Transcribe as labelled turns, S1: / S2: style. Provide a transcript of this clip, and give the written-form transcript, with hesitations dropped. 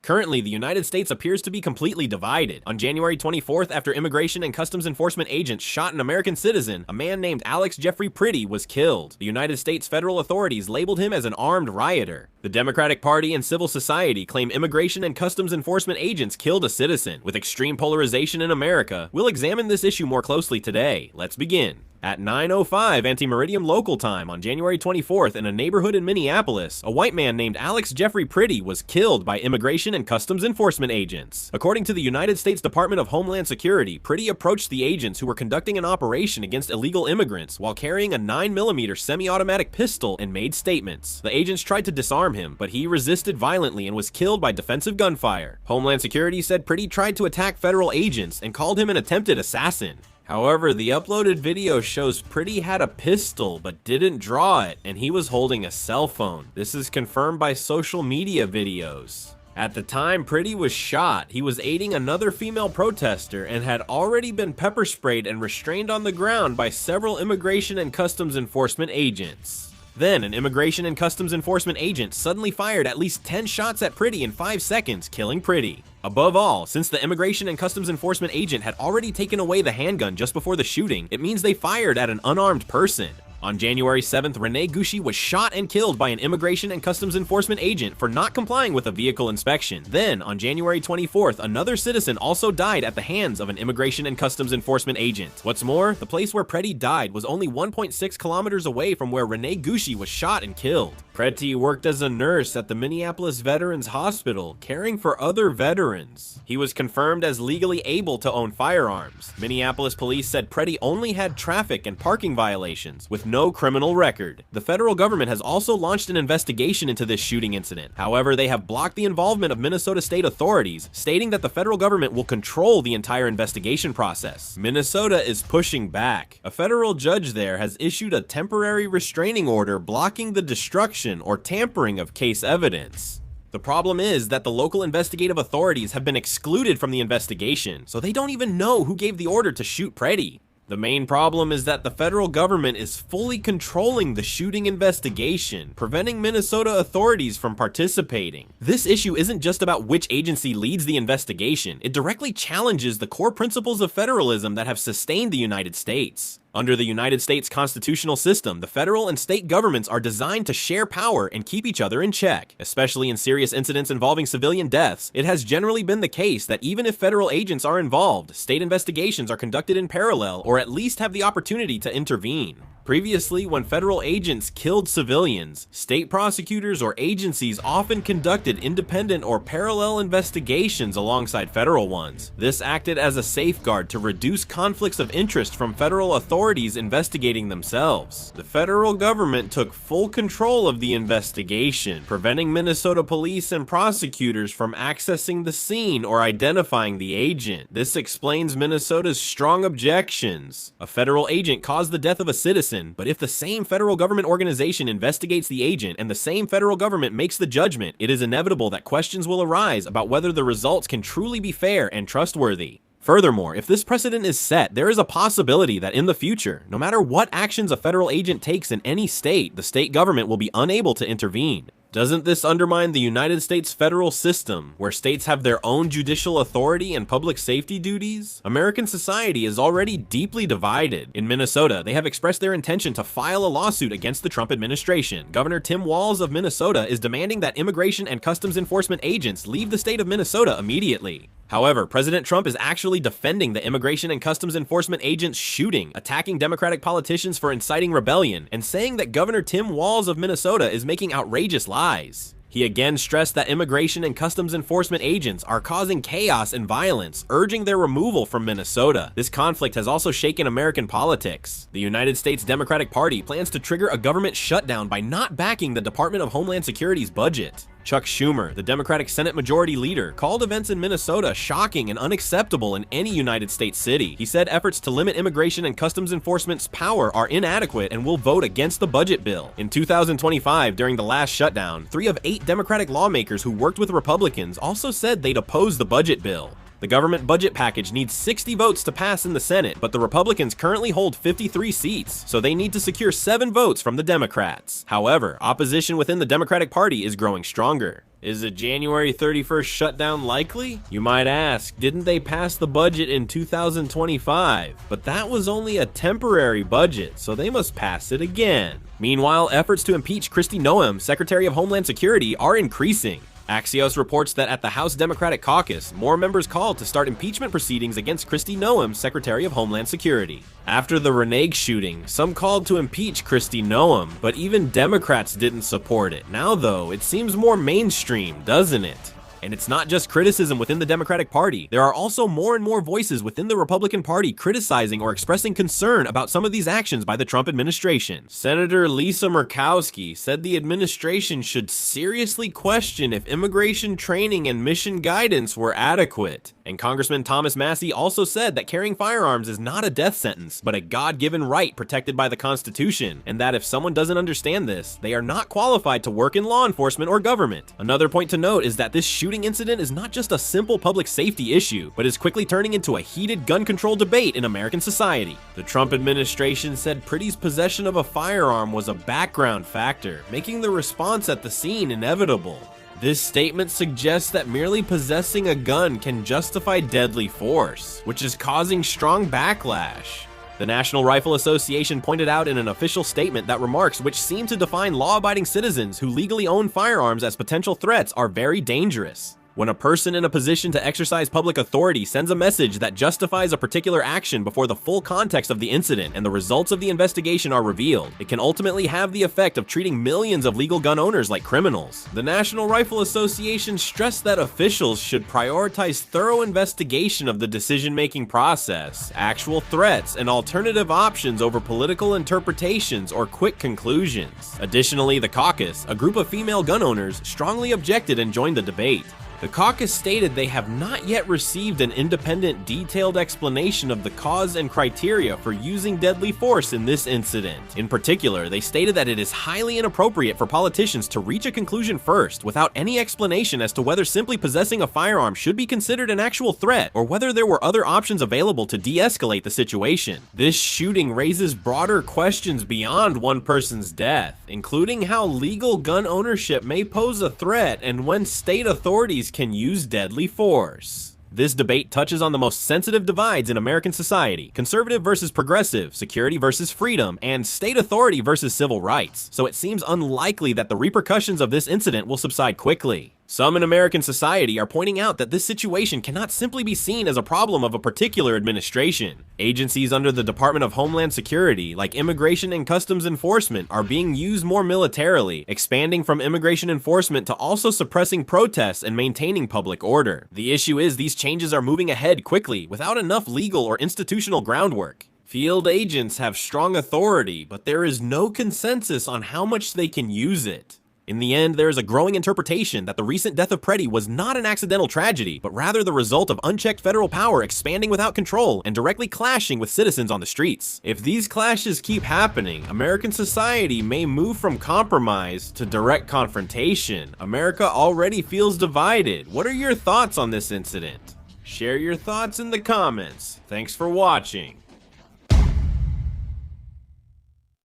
S1: Currently, the United States appears to be completely divided. On January 24th, after Immigration and Customs Enforcement agents shot an American citizen, a man named Alex Jeffrey Priddy was killed. The United States federal authorities labeled him as an armed rioter. The Democratic Party and civil society claim Immigration and Customs Enforcement agents killed a citizen. With extreme polarization in America, we'll examine this issue more closely today. Let's begin. At 9:05 Anti-Meridian local time on January 24th in a neighborhood in Minneapolis, a white man named Alex Jeffrey Priddy was killed by Immigration and Customs Enforcement agents. According to the United States Department of Homeland Security, Priddy approached the agents who were conducting an operation against illegal immigrants while carrying a 9mm semi-automatic pistol and made statements. The agents tried to disarm him, but he resisted violently and was killed by defensive gunfire. Homeland Security said Priddy tried to attack federal agents and called him an attempted assassin. However, the uploaded video shows Priddy had a pistol but didn't draw it, and he was holding a cell phone. This is confirmed by social media videos. At the time Priddy was shot, he was aiding another female protester and had already been pepper sprayed and restrained on the ground by several Immigration and Customs Enforcement agents. Then, an Immigration and Customs Enforcement agent suddenly fired at least 10 shots at Priddy in 5 seconds, killing Priddy. Above all, since the Immigration and Customs Enforcement agent had already taken away the handgun just before the shooting, it means they fired at an unarmed person. On January 7th, Rene Gouchy was shot and killed by an Immigration and Customs Enforcement agent for not complying with a vehicle inspection. Then, on January 24th, another citizen also died at the hands of an Immigration and Customs Enforcement agent. What's more, the place where Priddy died was only 1.6 kilometers away from where Rene Gouchy was shot and killed. Priddy worked as a nurse at the Minneapolis Veterans Hospital, caring for other veterans. He was confirmed as legally able to own firearms. Minneapolis police said Priddy only had traffic and parking violations, with no criminal record. The federal government has also launched an investigation into this shooting incident. However, they have blocked the involvement of Minnesota state authorities, stating that the federal government will control the entire investigation process. Minnesota is pushing back. A federal judge there has issued a temporary restraining order blocking the destruction or tampering of case evidence. The problem is that the local investigative authorities have been excluded from the investigation, so they don't even know who gave the order to shoot Priddy. The main problem is that the federal government is fully controlling the shooting investigation, preventing Minnesota authorities from participating. This issue isn't just about which agency leads the investigation, it directly challenges the core principles of federalism that have sustained the United States. Under the United States constitutional system, the federal and state governments are designed to share power and keep each other in check. Especially in serious incidents involving civilian deaths, it has generally been the case that even if federal agents are involved, state investigations are conducted in parallel or at least have the opportunity to intervene. Previously, when federal agents killed civilians, state prosecutors or agencies often conducted independent or parallel investigations alongside federal ones. This acted as a safeguard to reduce conflicts of interest from federal authorities investigating themselves. The federal government took full control of the investigation, preventing Minnesota police and prosecutors from accessing the scene or identifying the agent. This explains Minnesota's strong objections. A federal agent caused the death of a citizen, but if the same federal government organization investigates the agent and the same federal government makes the judgment, it is inevitable that questions will arise about whether the results can truly be fair and trustworthy. Furthermore, if this precedent is set, there is a possibility that in the future, no matter what actions a federal agent takes in any state, the state government will be unable to intervene. Doesn't this undermine the United States federal system, where states have their own judicial authority and public safety duties? American society is already deeply divided. In Minnesota, they have expressed their intention to file a lawsuit against the Trump administration. Governor Tim Walz of Minnesota is demanding that Immigration and Customs Enforcement agents leave the state of Minnesota immediately. However, President Trump is actually defending the Immigration and Customs Enforcement agents' shooting, attacking Democratic politicians for inciting rebellion, and saying that Governor Tim Walz of Minnesota is making outrageous lies. He again stressed that Immigration and Customs Enforcement agents are causing chaos and violence, urging their removal from Minnesota. This conflict has also shaken American politics. The United States Democratic Party plans to trigger a government shutdown by not backing the Department of Homeland Security's budget. Chuck Schumer, the Democratic Senate Majority Leader, called events in Minnesota shocking and unacceptable in any United States city. He said efforts to limit Immigration and Customs Enforcement's power are inadequate and will vote against the budget bill. In 2025, during the last shutdown, 3 of 8 Democratic lawmakers who worked with Republicans also said they'd oppose the budget bill. The government budget package needs 60 votes to pass in the Senate, but the Republicans currently hold 53 seats, so they need to secure 7 votes from the Democrats. However, opposition within the Democratic Party is growing stronger. Is a January 31st shutdown likely? You might ask, didn't they pass the budget in 2025? But that was only a temporary budget, so they must pass it again. Meanwhile, efforts to impeach Kristi Noem, Secretary of Homeland Security, are increasing. Axios reports that at the House Democratic Caucus, more members called to start impeachment proceedings against Kristi Noem, Secretary of Homeland Security. After the Reneg shooting, some called to impeach Kristi Noem, but even Democrats didn't support it. Now though, it seems more mainstream, doesn't it? And it's not just criticism within the Democratic Party. There are also more and more voices within the Republican Party criticizing or expressing concern about some of these actions by the Trump administration. Senator Lisa Murkowski said the administration should seriously question if immigration training and mission guidance were adequate. And Congressman Thomas Massie also said that carrying firearms is not a death sentence, but a God-given right protected by the Constitution, and that if someone doesn't understand this, they are not qualified to work in law enforcement or government. Another point to note is that this shooting incident is not just a simple public safety issue, but is quickly turning into a heated gun control debate in American society. The Trump administration said Pritty's possession of a firearm was a background factor, making the response at the scene inevitable. This statement suggests that merely possessing a gun can justify deadly force, which is causing strong backlash. The National Rifle Association pointed out in an official statement that remarks which seem to define law-abiding citizens who legally own firearms as potential threats are very dangerous. When a person in a position to exercise public authority sends a message that justifies a particular action before the full context of the incident and the results of the investigation are revealed, it can ultimately have the effect of treating millions of legal gun owners like criminals. The National Rifle Association stressed that officials should prioritize thorough investigation of the decision-making process, actual threats, and alternative options over political interpretations or quick conclusions. Additionally, the caucus, a group of female gun owners, strongly objected and joined the debate. The caucus stated they have not yet received an independent, detailed explanation of the cause and criteria for using deadly force in this incident. In particular, they stated that it is highly inappropriate for politicians to reach a conclusion first without any explanation as to whether simply possessing a firearm should be considered an actual threat or whether there were other options available to de-escalate the situation. This shooting raises broader questions beyond one person's death, including how legal gun ownership may pose a threat and when state authorities can use deadly force. This debate touches on the most sensitive divides in American society: conservative versus progressive, security versus freedom, and state authority versus civil rights, so it seems unlikely that the repercussions of this incident will subside quickly. Some in American society are pointing out that this situation cannot simply be seen as a problem of a particular administration. Agencies under the Department of Homeland Security, like Immigration and Customs Enforcement, are being used more militarily, expanding from immigration enforcement to also suppressing protests and maintaining public order. The issue is these changes are moving ahead quickly without enough legal or institutional groundwork. Field agents have strong authority, but there is no consensus on how much they can use it. In the end, there is a growing interpretation that the recent death of Pritty was not an accidental tragedy, but rather the result of unchecked federal power expanding without control and directly clashing with citizens on the streets. If these clashes keep happening, American society may move from compromise to direct confrontation. America already feels divided. What are your thoughts on this incident? Share your thoughts in the comments. Thanks for watching.